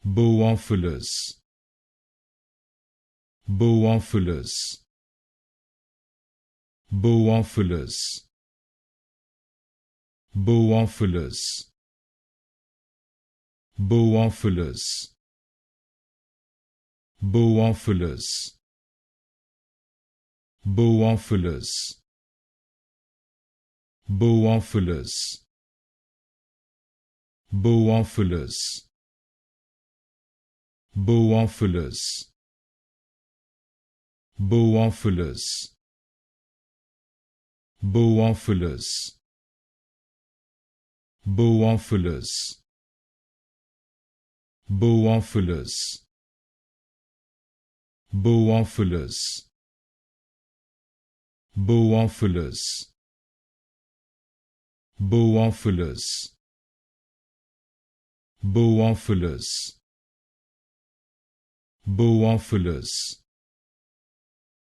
Boophilus, Boophilus, Boophilus, Boophilus, Boophilus, Boophilus, Boophilus, Boophilus, Boophilus, Boophilus, Boophilus, Boophilus, Boophilus, Boophilus, Boophilus, Boophilus, Boophilus, Boophilus, Boophilus,